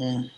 Okay.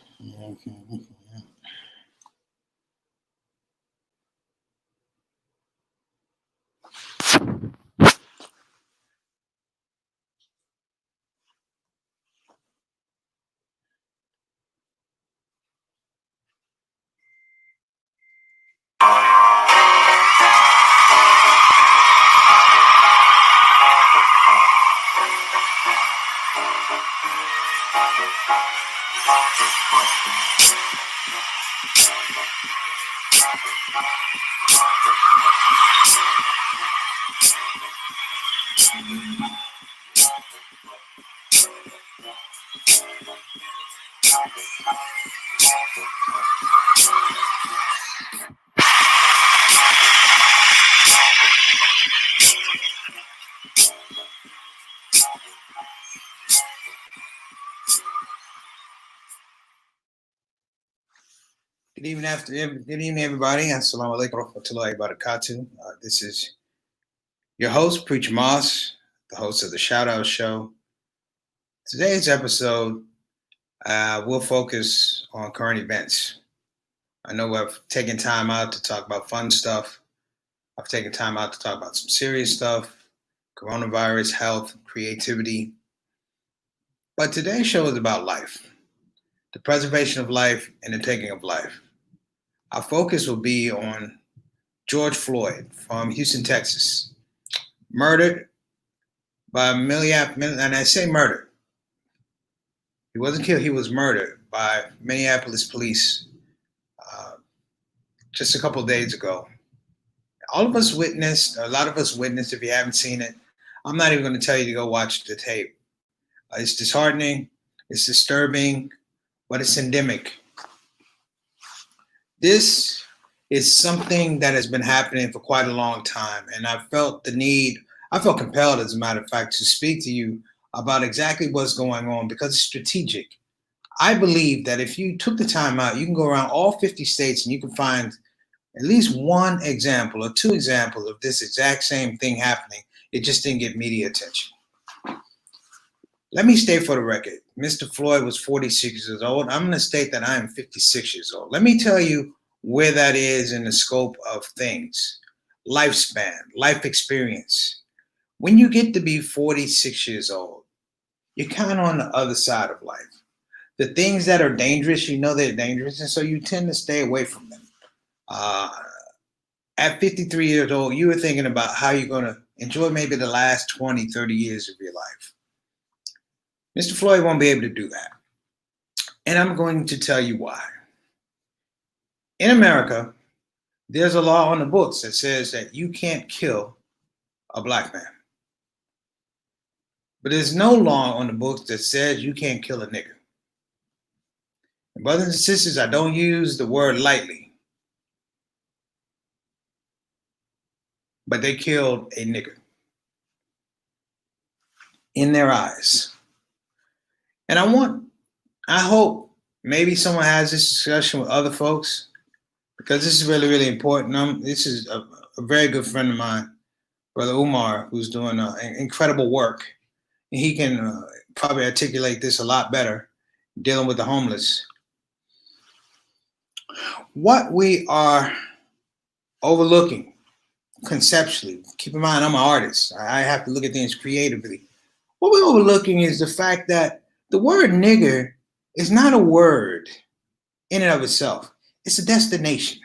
Good evening, everybody. Assalamu alaikum wa rahmatullahi wa barakatuh. This is your host, Preacher Moss, the host of the ShOUT show. Today's episode will focus on current events. I know I've taken time out to talk about fun stuff. I've taken time out to talk about some serious stuff, coronavirus, health, creativity. But today's show is about life, the preservation of life and the taking of life. Our focus will be on George Floyd from Houston, Texas, murdered by Minneapolis, and I say murdered. He wasn't killed, he was murdered by Minneapolis police just a couple of days ago. A lot of us witnessed, if you haven't seen it. I'm not even going to tell you to go watch the tape. It's disheartening, it's disturbing, but it's endemic. This is something that has been happening for quite a long time, and I felt compelled, as a matter of fact, to speak to you about exactly what's going on because it's strategic. I believe that if you took the time out, you can go around all 50 states and you can find at least one example or two examples of this exact same thing happening. It just didn't get media attention. Let me state for the record, Mr. Floyd was 46 years old. I'm going to state that I am 56 years old. Let me tell you where that is in the scope of things. Lifespan, life experience. When you get to be 46 years old, you're kind of on the other side of life. The things that are dangerous, you know they're dangerous, and so you tend to stay away from them. At 53 years old, you were thinking about how you're going to enjoy maybe the last 20, 30 years of your life. Mr. Floyd won't be able to do that. And I'm going to tell you why. In America, there's a law on the books that says that you can't kill a black man. But there's no law on the books that says you can't kill a nigger. And brothers and sisters, I don't use the word lightly. But they killed a nigger in their eyes. And I hope maybe someone has this discussion with other folks because this is really, really important. This is a very good friend of mine, Brother Umar, who's doing incredible work. And he can probably articulate this a lot better, dealing with the homeless. What we are overlooking conceptually, keep in mind I'm an artist. I have to look at things creatively. What we're overlooking is the fact that the word nigger is not a word in and of itself. It's a destination.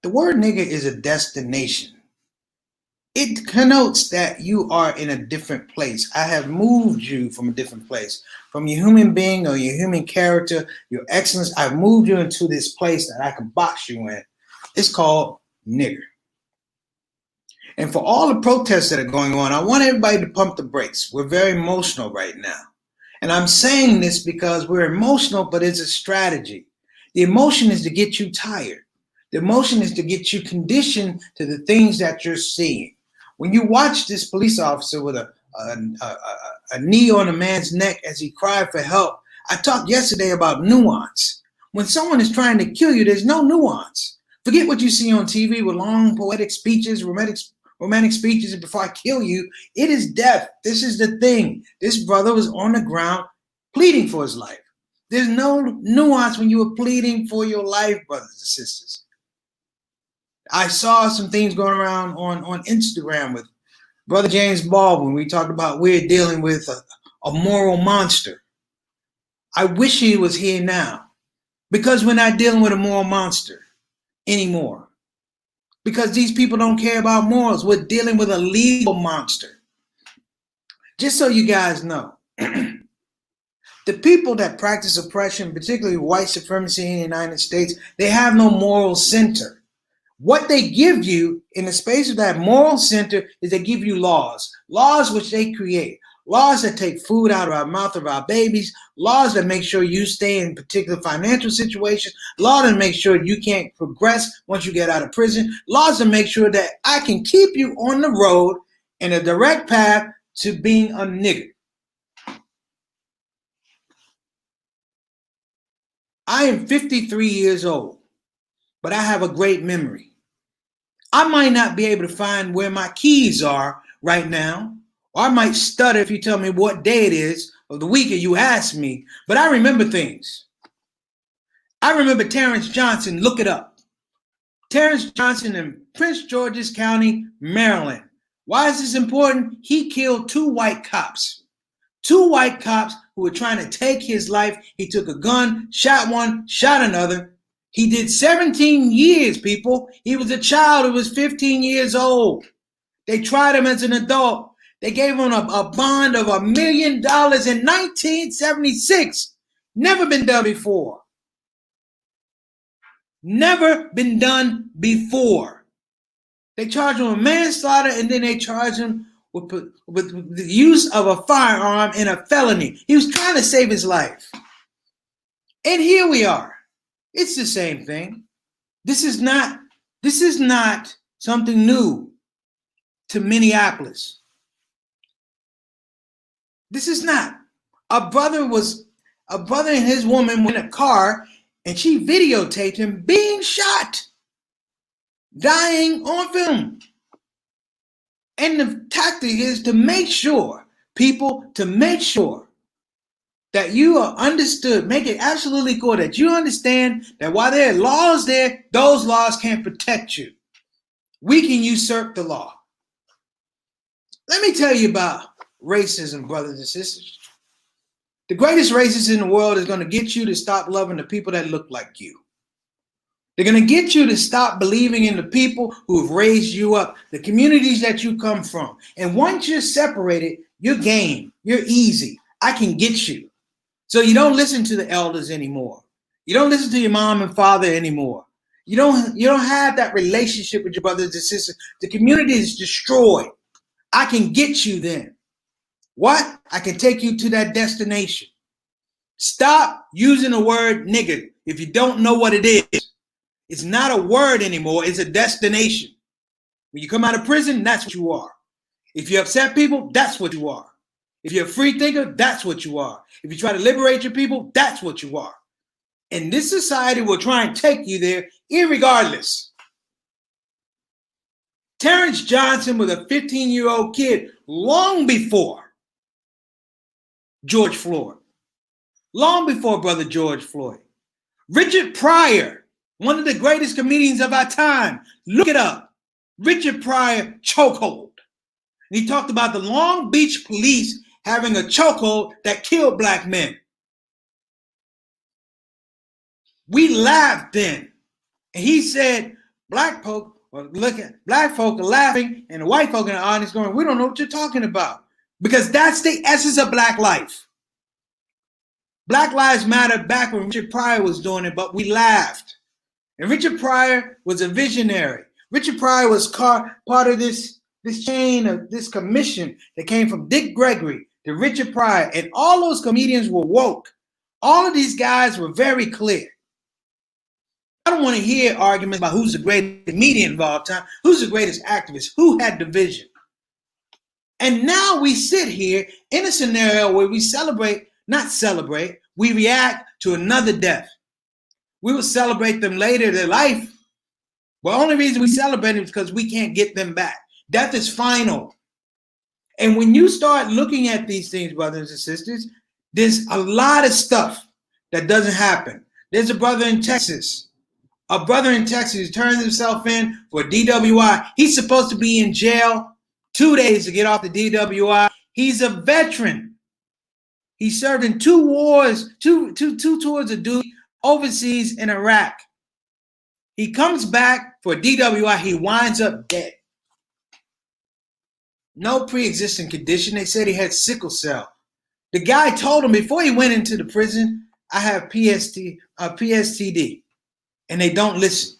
The word nigger is a destination. It connotes that you are in a different place. I have moved you from a different place, from your human being or your human character, your excellence. I've moved you into this place that I can box you in. It's called nigger. And for all the protests that are going on, I want everybody to pump the brakes. We're very emotional right now. And I'm saying this because we're emotional, but it's a strategy. The emotion is to get you tired. The emotion is to get you conditioned to the things that you're seeing. When you watch this police officer with a knee on a man's neck as he cried for help, I talked yesterday about nuance. When someone is trying to kill you, there's no nuance. Forget what you see on TV with long poetic speeches, romantic speeches, and before I kill you, it is death. This is the thing. This brother was on the ground pleading for his life. There's no nuance when you are pleading for your life, brothers and sisters. I saw some things going around on Instagram with Brother James Baldwin. We talked about we're dealing with a moral monster. I wish he was here now, because we're not dealing with a moral monster anymore. Because these people don't care about morals. We're dealing with a legal monster. Just so you guys know, the people that practice oppression, particularly white supremacy in the United States, they have no moral center. What they give you in the space of that moral center is they give you laws which they create, laws that take food out of our mouth of our babies, laws that make sure you stay in particular financial situations, laws that make sure you can't progress once you get out of prison, laws that make sure that I can keep you on the road in a direct path to being a nigger. I am 53 years old, but I have a great memory. I might not be able to find where my keys are right now, or I might stutter if you tell me what day it is of the week or you ask me, but I remember things. I remember Terrence Johnson, look it up. Terrence Johnson in Prince George's County, Maryland. Why is this important? He killed two white cops who were trying to take his life. He took a gun, shot one, shot another. He did 17 years, people. He was a child who was 15 years old. They tried him as an adult. They gave him a bond of $1 million in 1976. Never been done before. Never been done before. They charged him with manslaughter, and then they charged him with the use of a firearm in a felony. He was trying to save his life. And here we are. It's the same thing. This is not something new to Minneapolis. This is not. A brother and his woman were in a car, and she videotaped him being shot, dying on film. And the tactic is to make sure that you are understood, make it absolutely clear that you understand that while there are laws there, those laws can't protect you. We can usurp the law. Let me tell you about racism, brothers and sisters. The greatest racist in the world is going to get you to stop loving the people that look like you. They're going to get you to stop believing in the people who have raised you up, the communities that you come from. And once you're separated, you're game. You're easy. I can get you. So you don't listen to the elders anymore. You don't listen to your mom and father anymore. You don't have that relationship with your brothers and sisters. The community is destroyed. I can get you then. What? I can take you to that destination. Stop using the word nigger if you don't know what it is. It's not a word anymore. It's a destination. When you come out of prison, that's what you are. If you upset people, that's what you are. If you're a free thinker, that's what you are. If you try to liberate your people, that's what you are. And this society will try and take you there irregardless. Terrence Johnson was a 15-year-old kid long before George Floyd. Long before Brother George Floyd. Richard Pryor, one of the greatest comedians of our time. Look it up. Richard Pryor chokehold. And he talked about the Long Beach police having a chokehold that killed black men. We laughed then. And he said, black folk are laughing, and the white folk in the audience going, we don't know what you're talking about. Because that's the essence of black life. Black Lives Matter back when Richard Pryor was doing it, but we laughed. And Richard Pryor was a visionary. Richard Pryor was part of this chain of this commission that came from Dick Gregory to Richard Pryor, and all those comedians were woke. All of these guys were very clear. I don't want to hear arguments about who's the greatest comedian of all time, who's the greatest activist, who had the vision. And now we sit here in a scenario where we we react to another death. We will celebrate them later in their life. But the only reason we celebrate them is because we can't get them back. Death is final. And when you start looking at these things, brothers and sisters, there's a lot of stuff that doesn't happen. There's a brother in Texas. A brother in Texas turns himself in for DWI. He's supposed to be in jail 2 days to get off the DWI. He's a veteran. He served in 2 wars, two tours of duty overseas in Iraq. He comes back for DWI. He winds up dead. No pre-existing condition. They said he had sickle cell. The guy told him before he went into the prison, I have PSTD. And they don't listen.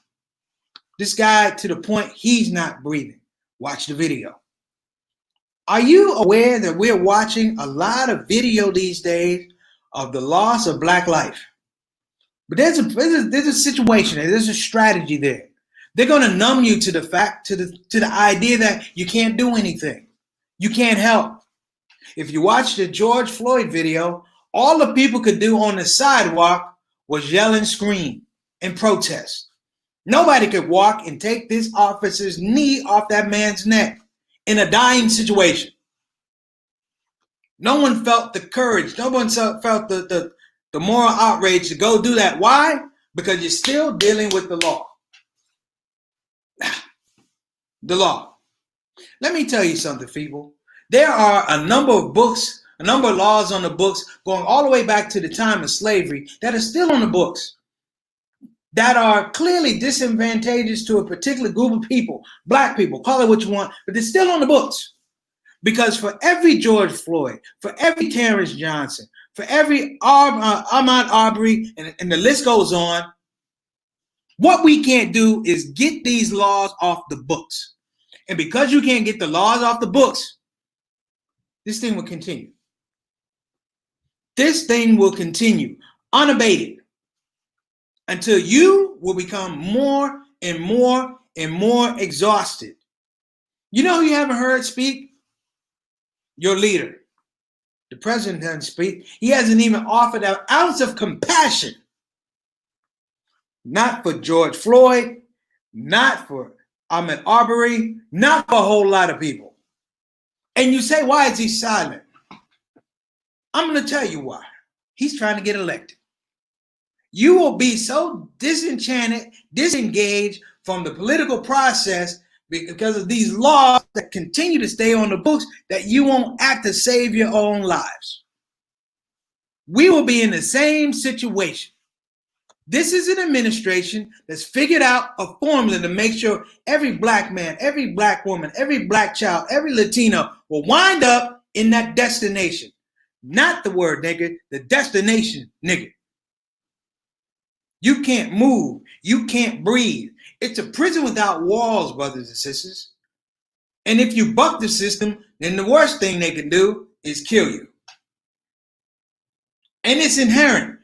This guy, to the point he's not breathing. Watch the video. Are you aware that we're watching a lot of video these days of the loss of Black life? But there's a situation, there's a strategy there. They're going to numb you to the fact, to the idea that you can't do anything. You can't help. If you watch the George Floyd video, all the people could do on the sidewalk was yell and scream and protest. Nobody could walk and take this officer's knee off that man's neck in a dying situation. No one felt the courage. No one felt the moral outrage to go do that. Why? Because you're still dealing with the law. The law. Let me tell you something, people. There are a number of books, a number of laws on the books going all the way back to the time of slavery that are still on the books, that are clearly disadvantageous to a particular group of people, Black people, call it what you want, but they're still on the books. Because for every George Floyd, for every Terrence Johnson, for every Ahmaud Arbery, and the list goes on, what we can't do is get these laws off the books. And because you can't get the laws off the books, this thing will continue. This thing will continue unabated, until you will become more and more and more exhausted. You know who you haven't heard speak? Your leader. The president doesn't speak. He hasn't even offered an ounce of compassion. Not for George Floyd, not for Ahmaud Arbery, not for a whole lot of people. And you say, why is he silent? I'm going to tell you why. He's trying to get elected. You will be so disenchanted, disengaged from the political process because of these laws that continue to stay on the books that you won't act to save your own lives. We will be in the same situation. This is an administration that's figured out a formula to make sure every Black man, every Black woman, every Black child, every Latino will wind up in that destination. Not the word nigger, the destination nigger. You can't move. You can't breathe. It's a prison without walls, brothers and sisters. And if you buck the system, then the worst thing they can do is kill you. And it's inherent.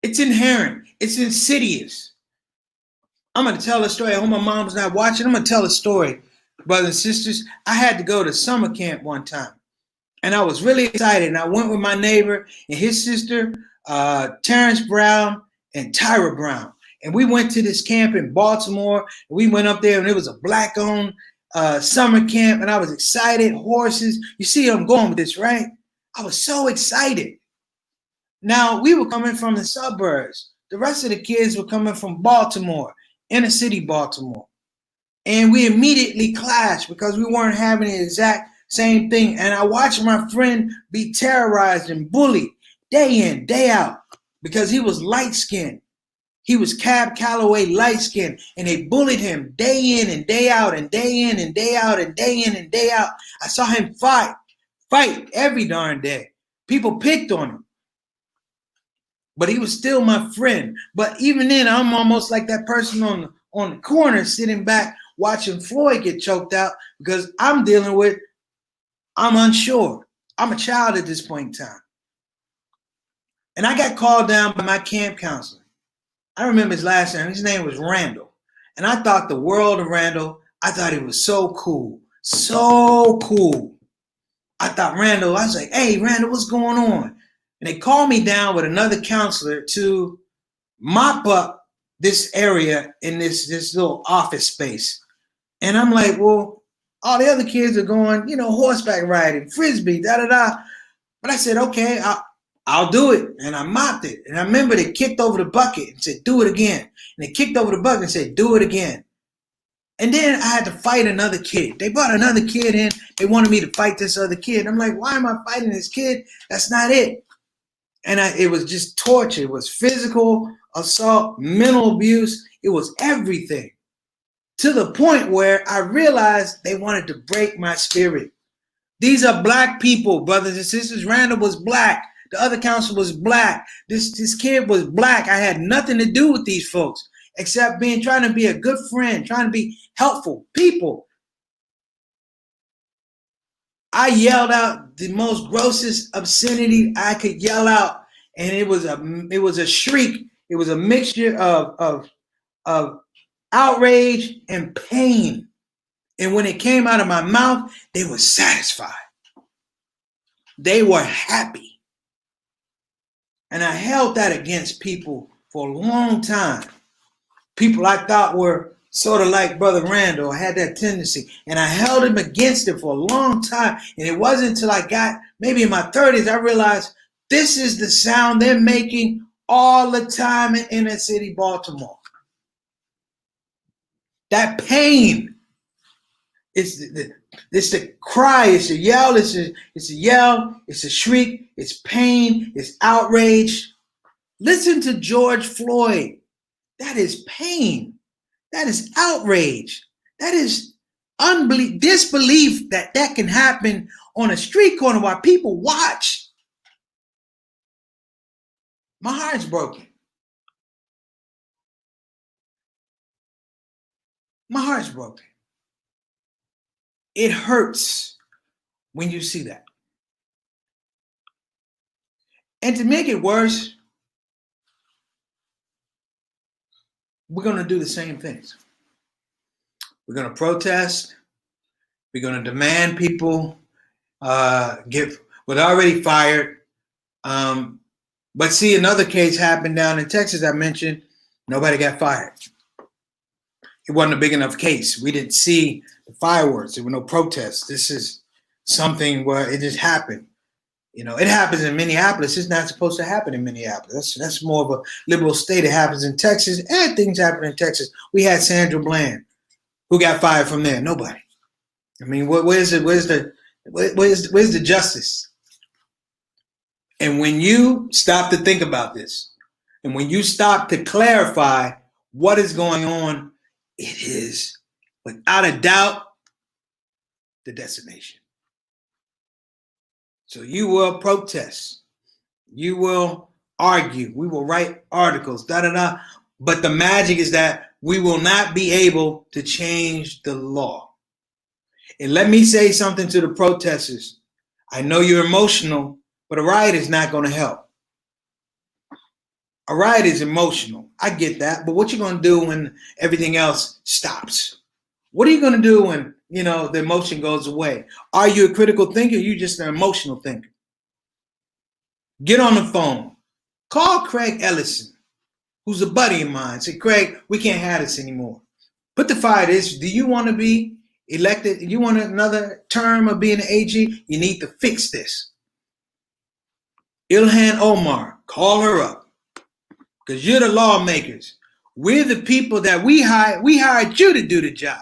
It's inherent. It's insidious. I'm going to tell a story. I hope my mom's not watching. I'm going to tell a story, brothers and sisters. I had to go to summer camp one time, and I was really excited. And I went with my neighbor and his sister, Terrence Brown and Tyra Brown. And we went to this camp in Baltimore. And we went up there, and it was a Black-owned summer camp. And I was excited. Horses. You see where I'm going with this, right? I was so excited. Now, we were coming from the suburbs. The rest of the kids were coming from Baltimore, inner city Baltimore. And we immediately clashed because we weren't having the exact same thing. And I watched my friend be terrorized and bullied day in, day out because he was light-skinned. He was Cab Calloway light-skinned, and they bullied him day in and day out and day in and day out and day in and day out. I saw him fight every darn day. People picked on him. But he was still my friend. But even then, I'm almost like that person on the corner sitting back watching Floyd get choked out because I'm unsure. I'm a child at this point in time. And I got called down by my camp counselor. I remember his last name. His name was Randall. And I thought the world of Randall. I thought he was so cool. So cool. I thought Randall, I was like, hey, Randall, what's going on? And they called me down with another counselor to mop up this area in this little office space. And I'm like, well, all the other kids are going, horseback riding, frisbee, da-da-da. But I said, okay, I'll do it. And I mopped it. And I remember they kicked over the bucket and said, do it again. And they kicked over the bucket and said, do it again. And then I had to fight another kid. They brought another kid in. They wanted me to fight this other kid. I'm like, why am I fighting this kid? That's not it. And it was just torture. It was physical assault, mental abuse. It was everything. To the point where I realized they wanted to break my spirit. These are black people, brothers and sisters. Randall was black. The other counselor was black. This kid was black. I had nothing to do with these folks except trying to be a good friend, trying to be helpful people. I yelled out the most grossest obscenity I could yell out, and it was a shriek. It was a mixture of outrage and pain. And when it came out of my mouth, they were satisfied. They were happy. And I held that against people for a long time. People I thought were sort of like Brother Randall, had that tendency. And I held him against it for a long time. And it wasn't until I got maybe in my 30s, I realized this is the sound they're making all the time in inner city Baltimore. That pain. It's the cry, it's a yell, it's a yell, it's a shriek, it's pain, it's outrage. Listen to George Floyd. That is pain. That is outrage. That is disbelief that can happen on a street corner while people watch. My heart's broken. My heart's broken. It hurts when you see that. And to make it worse, we're going to do the same things. We're going to protest. We're going to demand people get what already fired. But see, another case happened down in Texas I mentioned. Nobody got fired. It wasn't a big enough case. We didn't see the fireworks. There were no protests. This is something where it just happened. You know, it happens in Minneapolis. It's not supposed to happen in Minneapolis. That's more of a liberal state. It happens in Texas, and things happen in Texas. We had Sandra Bland. Who got fired from there? Nobody. I mean, where's the justice? And when you stop to think about this, and when you stop to clarify what is going on, it is, without a doubt, the decimation. So you will protest. You will argue. We will write articles, da-da-da. But the magic is that we will not be able to change the law. And let me say something to the protesters. I know you're emotional, but a riot is not going to help. A riot is emotional. I get that. But what you going to do when everything else stops? What are you going to do when, the emotion goes away? Are you a critical thinker? Or are you just an emotional thinker? Get on the phone. Call Craig Ellison, who's a buddy of mine. Say, Craig, we can't have this anymore. Put the fire this. Do you want to be elected? You want another term of being an AG? You need to fix this. Ilhan Omar, call her up. Because you're the lawmakers. We're the people that we hired you to do the job.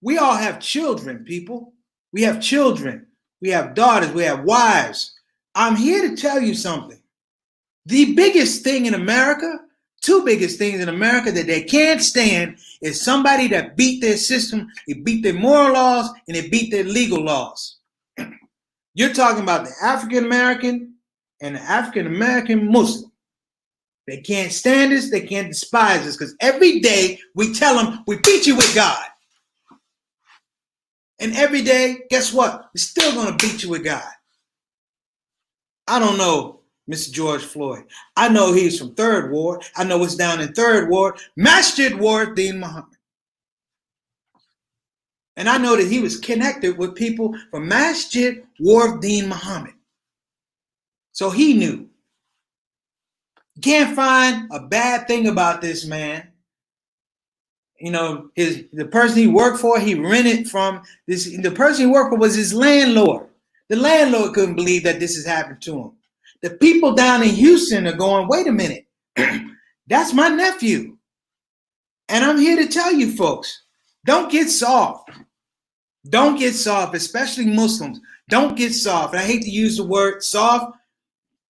We all have children, people. We have children. We have daughters. We have wives. I'm here to tell you something. The biggest thing in America, two biggest things in America that they can't stand is somebody that beat their system, they beat their moral laws, and they beat their legal laws. You're talking about the African American and the African American Muslim. They can't stand us. They can't despise us because every day we tell them we beat you with God. And every day, guess what? We're still going to beat you with God. I don't know Mr. George Floyd. I know he's from 3rd Ward. I know what's down in 3rd Ward. Masjid Ward-Din Muhammad. And I know that he was connected with people from Masjid Ward-Din Muhammad. So he knew. Can't find a bad thing about this man. The person he worked for, he rented from this. The person he worked for was his landlord. The landlord couldn't believe that this has happened to him. The people down in Houston are going, wait a minute, that's my nephew. And I'm here to tell you folks, don't get soft. Don't get soft, especially Muslims. Don't get soft. And I hate to use the word soft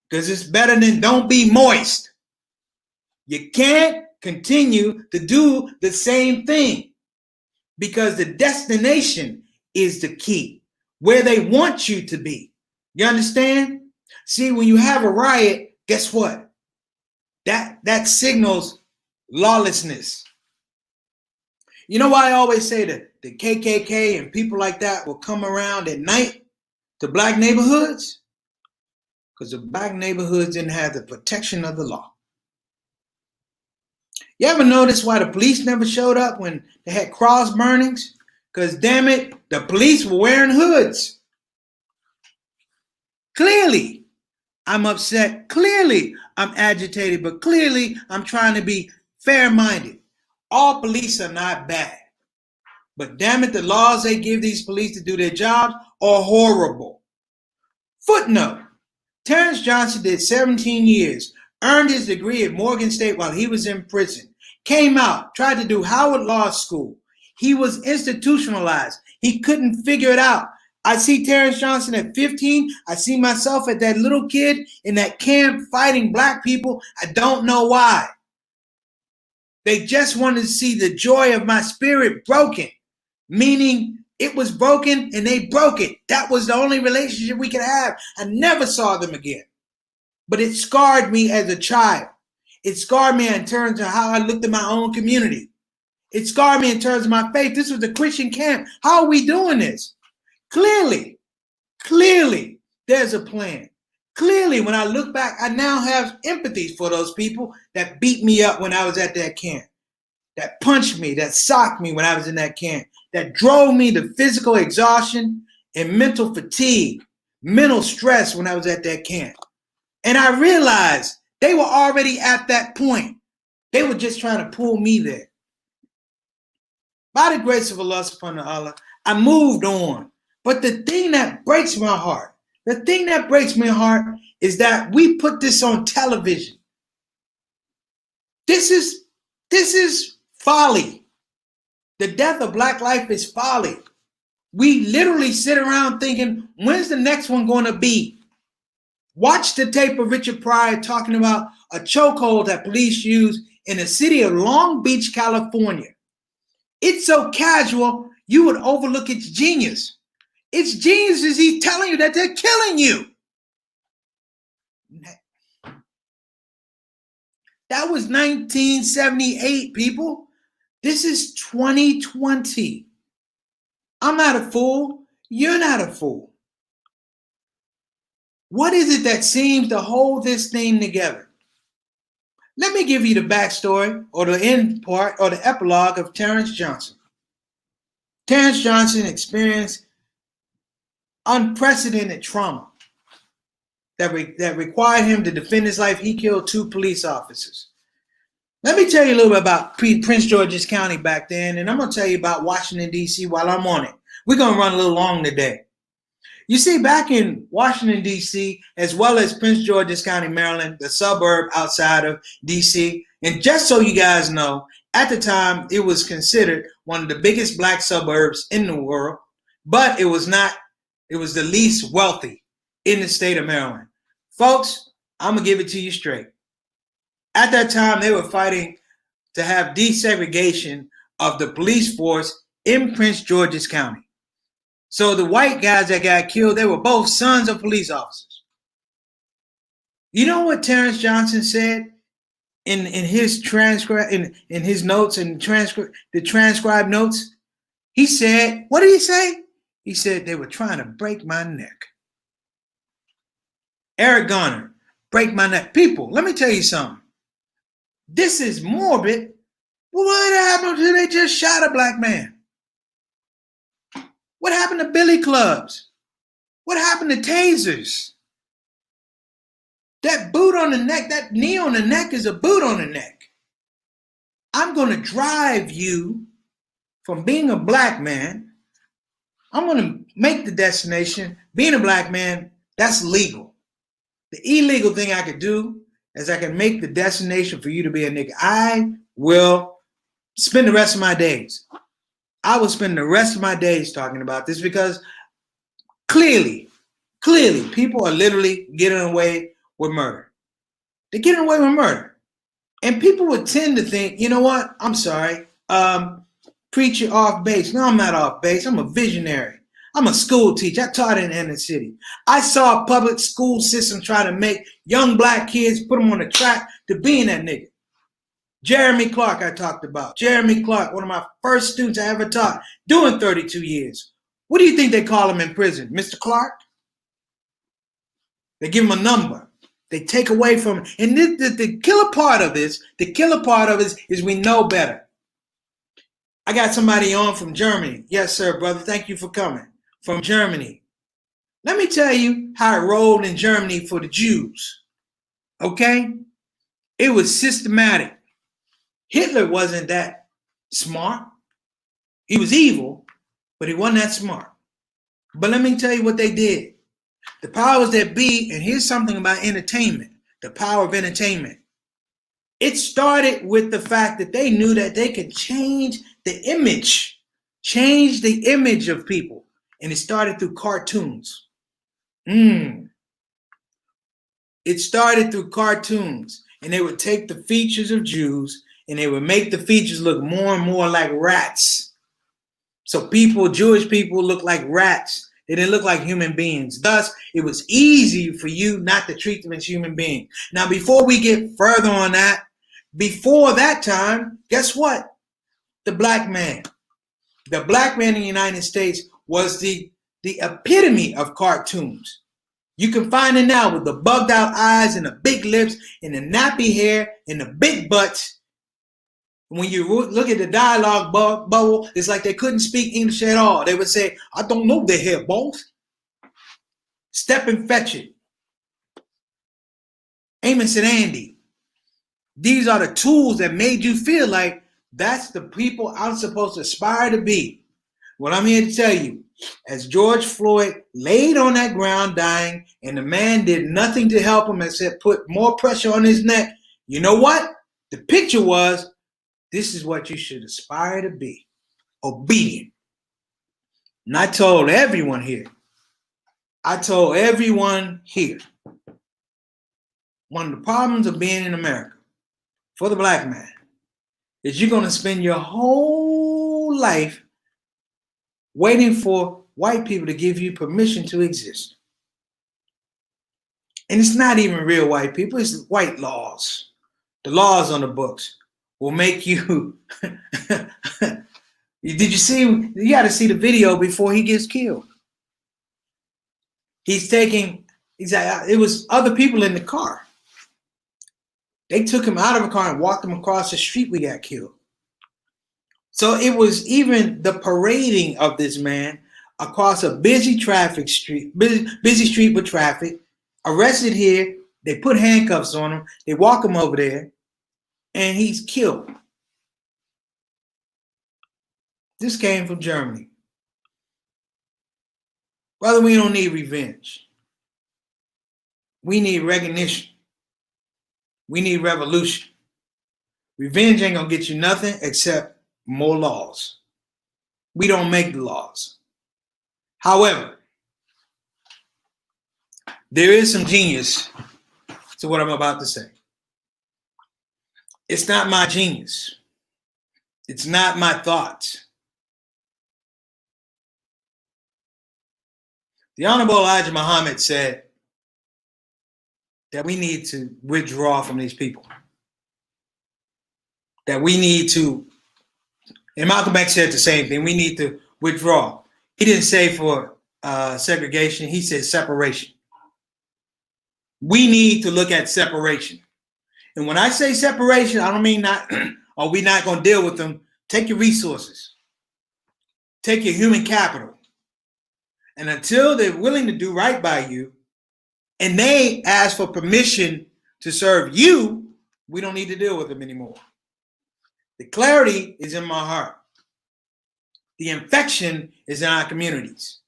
because it's better than don't be moist. You can't continue to do the same thing because the destination is the key, where they want you to be. You understand? See, when you have a riot, guess what? That signals lawlessness. You know why I always say that the KKK and people like that will come around at night to black neighborhoods? Because the black neighborhoods didn't have the protection of the law. You ever notice why the police never showed up when they had cross burnings? Because damn it, the police were wearing hoods. Clearly, I'm upset. Clearly, I'm agitated. But clearly, I'm trying to be fair-minded. All police are not bad. But damn it, the laws they give these police to do their jobs are horrible. Footnote, Terrence Johnson did 17 years, earned his degree at Morgan State while he was in prison, came out, tried to do Howard Law School. He was institutionalized. He couldn't figure it out. I see Terrence Johnson at 15. I see myself at that little kid in that camp fighting black people. I don't know why. They just wanted to see the joy of my spirit broken, meaning it was broken and they broke it. That was the only relationship we could have. I never saw them again. But it scarred me as a child. It scarred me in terms of how I looked at my own community. It scarred me in terms of my faith. This was a Christian camp. How are we doing this? Clearly, there's a plan. Clearly, when I look back, I now have empathy for those people that beat me up when I was at that camp, that punched me, that socked me when I was in that camp, that drove me to physical exhaustion and mental fatigue, mental stress when I was at that camp. And I realized they were already at that point. They were just trying to pull me there. By the grace of Allah subhanahu wa ta'ala, I moved on. But the thing that breaks my heart, is that we put this on television. This is folly. The death of black life is folly. We literally sit around thinking, when's the next one going to be? Watch the tape of Richard Pryor talking about a chokehold that police used in the city of Long Beach, California. It's so casual, you would overlook its genius. Its genius is he's telling you that they're killing you. That was 1978, people. This is 2020. I'm not a fool. You're not a fool. What is it that seems to hold this thing together? Let me give you the backstory or the end part or the epilogue of Terrence Johnson. Terrence Johnson experienced unprecedented trauma that required him to defend his life. He killed 2 police officers. Let me tell you a little bit about Prince George's County back then, and I'm going to tell you about Washington, D.C. while I'm on it. We're going to run a little long today. You see, back in Washington, D.C., as well as Prince George's County, Maryland, the suburb outside of D.C., and just so you guys know, at the time, it was considered one of the biggest black suburbs in the world, but it was not. It was the least wealthy in the state of Maryland. Folks, I'm going to give it to you straight. At that time, they were fighting to have desegregation of the police force in Prince George's County. So the white guys that got killed, they were both sons of police officers. You know what Terrence Johnson said in his transcript, in his notes and the transcribed notes? He said, what did he say? He said they were trying to break my neck. Eric Garner, break my neck. People, let me tell you something. This is morbid. What happened to they just shot a black man? What happened to billy clubs? What happened to tasers? That boot on the neck, that knee on the neck is a boot on the neck. I'm going to drive you from being a black man. I'm going to make the destination. Being a black man, that's legal. The illegal thing I could do is I can make the destination for you to be a nigga. I will spend the rest of my days. I will spend the rest of my days talking about this because clearly, people are literally getting away with murder. They're getting away with murder. And people would tend to think, you know what? I'm sorry. Preacher off base. No, I'm not off base. I'm a visionary. I'm a school teacher. I taught in the inner city. I saw a public school system try to make young black kids, put them on the track to being that nigga. Jeremy Clark, I talked about. Jeremy Clark, one of my first students I ever taught, doing 32 years. What do you think they call him in prison? Mr. Clark? They give him a number. They take away from him. And the killer part of this, is we know better. I got somebody on from Germany. Yes, sir, brother. Thank you for coming. From Germany. Let me tell you how it rolled in Germany for the Jews. Okay? It was systematic. Hitler wasn't that smart. He was evil, but he wasn't that smart. But let me tell you what they did. The powers that be, and here's something about entertainment, the power of entertainment. It started with the fact that they knew that they could change the image of people. And it started through cartoons. It started through cartoons. And they would take the features of Jews and they would make the features look more and more like rats. So Jewish people look like rats. They didn't look like human beings. Thus, it was easy for you not to treat them as human beings. Now, before we get further on that, before that time, guess what? The black man in the United States was the epitome of cartoons. You can find it now with the bugged out eyes and the big lips and the nappy hair and the big butts. When you look at the dialogue bubble, it's like they couldn't speak English at all. They would say, I don't know the hair, boss. Step and fetch it. Amos and Andy. These are the tools that made you feel like that's the people I'm supposed to aspire to be. What I'm here to tell you, as George Floyd laid on that ground dying and the man did nothing to help him except put more pressure on his neck, you know what? The picture was, this is what you should aspire to be. Obedient. And I told everyone here, one of the problems of being in America for the black man is you're going to spend your whole life waiting for white people to give you permission to exist. And it's not even real white people, it's white laws. The laws on the books will make you. Did you see? You got to see the video before he gets killed. It was other people in the car. They took him out of the car and walked him across the street. We got killed. So it was even the parading of this man across a busy street with traffic, arrested here. They put handcuffs on him. They walk him over there. And he's killed. This came from Germany. Brother, we don't need revenge. We need recognition. We need revolution. Revenge ain't gonna get you nothing except more laws. We don't make the laws. However, there is some genius to what I'm about to say. It's not my genius. It's not my thoughts. The Honorable Elijah Muhammad said that we need to withdraw from these people. That we need to, and Malcolm X said the same thing, we need to withdraw. He didn't say for segregation, he said separation. We need to look at separation. And when I say separation, I don't mean not, are we not going to deal with them? Take your resources. Take your human capital. And until they're willing to do right by you, and they ask for permission to serve you, we don't need to deal with them anymore. The clarity is in my heart. The infection is in our communities.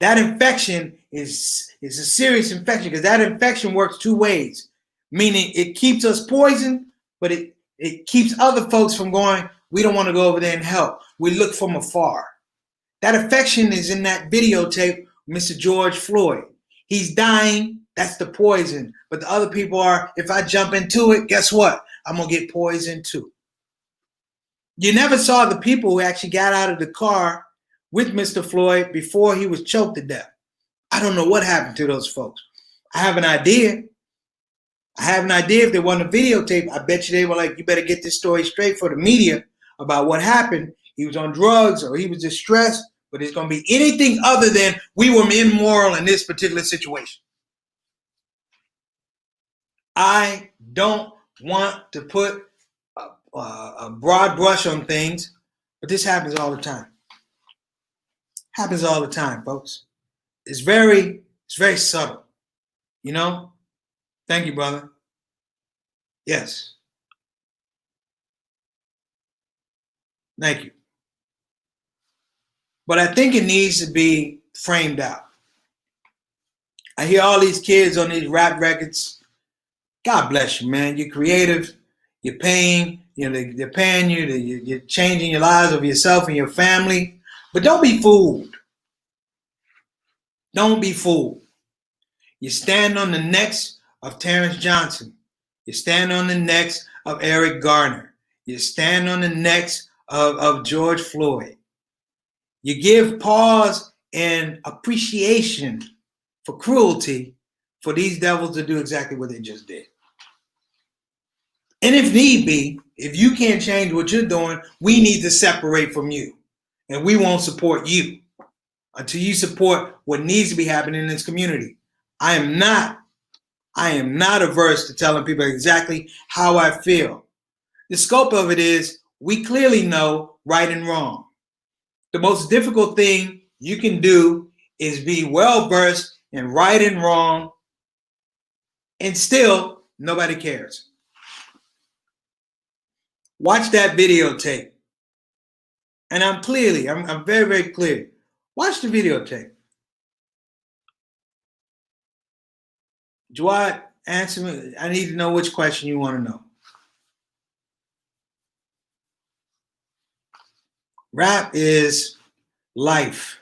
That infection is a serious infection, because that infection works two ways, meaning it keeps us poisoned, but it keeps other folks from going, we don't want to go over there and help. We look from afar. That affection is in that videotape, Mr. George Floyd. He's dying. That's the poison. But the other people are, if I jump into it, guess what? I'm going to get poisoned too. You never saw the people who actually got out of the car with Mr. Floyd before he was choked to death. I don't know what happened to those folks. I have an idea. If they want a videotape. I bet you they were like, you better get this story straight for the media about what happened. He was on drugs or he was distressed, but it's going to be anything other than we were immoral in this particular situation. I don't want to put a broad brush on things, but this happens all the time. Happens all the time, folks. It's very subtle, you know? Thank you, brother. Yes. Thank you. But I think it needs to be framed out. I hear all these kids on these rap records. God bless you, man. You're creative. You're paying. They're paying you. You're changing your lives of yourself and your family. But don't be fooled. Don't be fooled. You stand on the necks of Terrence Johnson. You stand on the necks of Eric Garner. You stand on the necks of George Floyd. You give pause and appreciation for cruelty for these devils to do exactly what they just did. And if need be, if you can't change what you're doing, we need to separate from you. And we won't support you until you support what needs to be happening in this community. I am not averse to telling people exactly how I feel. The scope of it is we clearly know right and wrong. The most difficult thing you can do is be well-versed in right and wrong, and still nobody cares. Watch that videotape. And I'm very, very clear. Watch the videotape. Jawad, answer me. I need to know which question you want to know. Rap is life.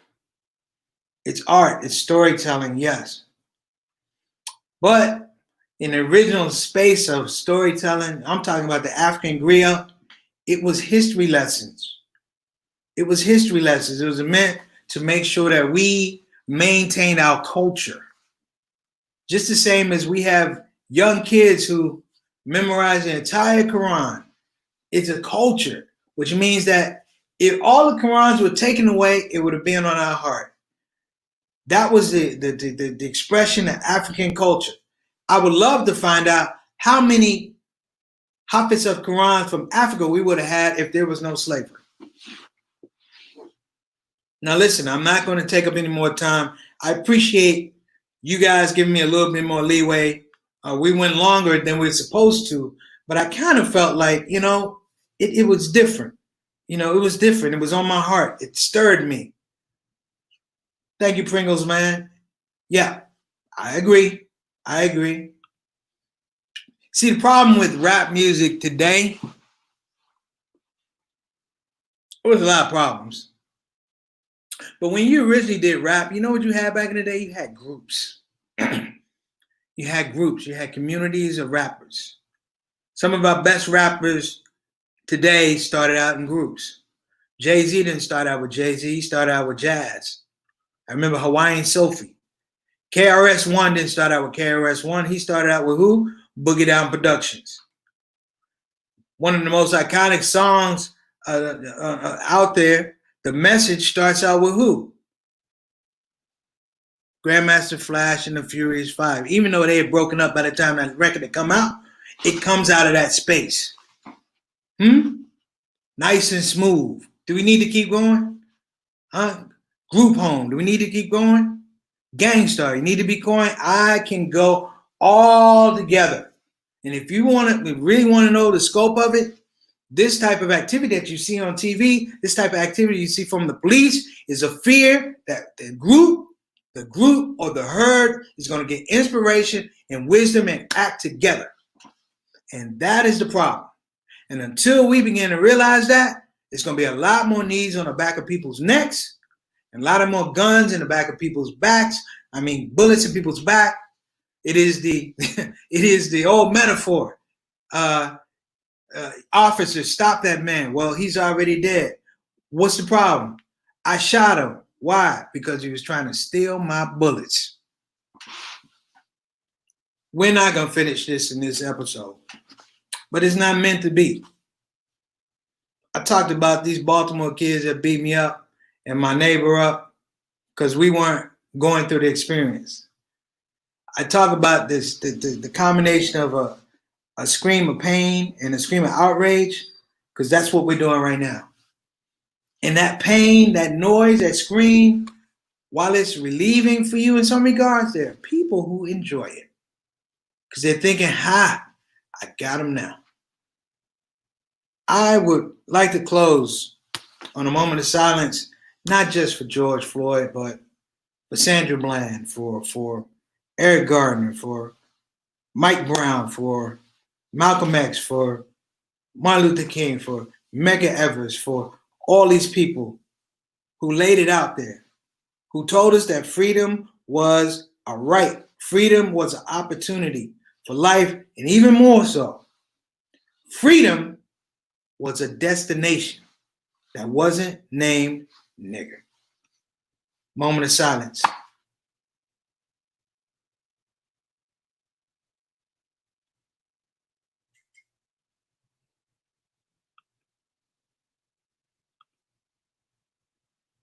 It's art. It's storytelling, yes. But in the original space of storytelling, I'm talking about the African griot, it was history lessons. It was history lessons. It was meant to make sure that we maintain our culture. Just the same as we have young kids who memorize the entire Quran. It's a culture, which means that if all the Qurans were taken away, it would have been on our heart. That was the expression of African culture. I would love to find out how many Hafiz of Quran from Africa we would have had if there was no slavery. Now listen, I'm not going to take up any more time. I appreciate you guys giving me a little bit more leeway. We went longer than we were supposed to, but I kind of felt like, it was different. It was different. It was on my heart. It stirred me. Thank you, Pringles, man. Yeah, I agree. See, the problem with rap music today, there was a lot of problems. But when you originally did rap, you know what you had back in the day? You had groups. You had groups. You had communities of rappers. Some of our best rappers today started out in groups. Jay-Z didn't start out with Jay-Z. He started out with jazz. I remember Hawaiian Sophie. KRS-One didn't start out with KRS-One. He started out with who? Boogie Down Productions. One of the most iconic songs out there, The Message, starts out with who? Grandmaster Flash and the Furious Five. Even though they had broken up by the time that record had come out, it comes out of that space. Nice and smooth. Do we need to keep going? Group Home. Do we need to keep going? Gangstar. You need to be going. I can go all together. And if you really want to know the scope of it, this type of activity that you see on TV, this type of activity you see from the police is a fear that the group, The group or the herd is going to get inspiration and wisdom and act together. And that is the problem. And until we begin to realize that, it's going to be a lot more knees on the back of people's necks and a lot of more guns in the back of people's backs. I mean, bullets in people's back. It is the old metaphor. Officer, stop that man. Well, he's already dead. What's the problem? I shot him. Why? Because he was trying to steal my bullets. We're not going to finish this in this episode, but it's not meant to be. I talked about these Baltimore kids that beat me up and my neighbor up because we weren't going through the experience. I talk about this, the combination of a scream of pain and a scream of outrage, because that's what we're doing right now. And that pain, that noise, that scream, while it's relieving for you in some regards, there are people who enjoy it because they're thinking, I got him now. I would like to close on a moment of silence, not just for George Floyd, but for Sandra Bland, for Eric Gardner, for Mike Brown, for Malcolm X, for Martin Luther King, for Medgar Evers, for all these people who laid it out there, who told us that freedom was a right, freedom was an opportunity for life, and even more so, freedom was a destination that wasn't named nigger. Moment of silence.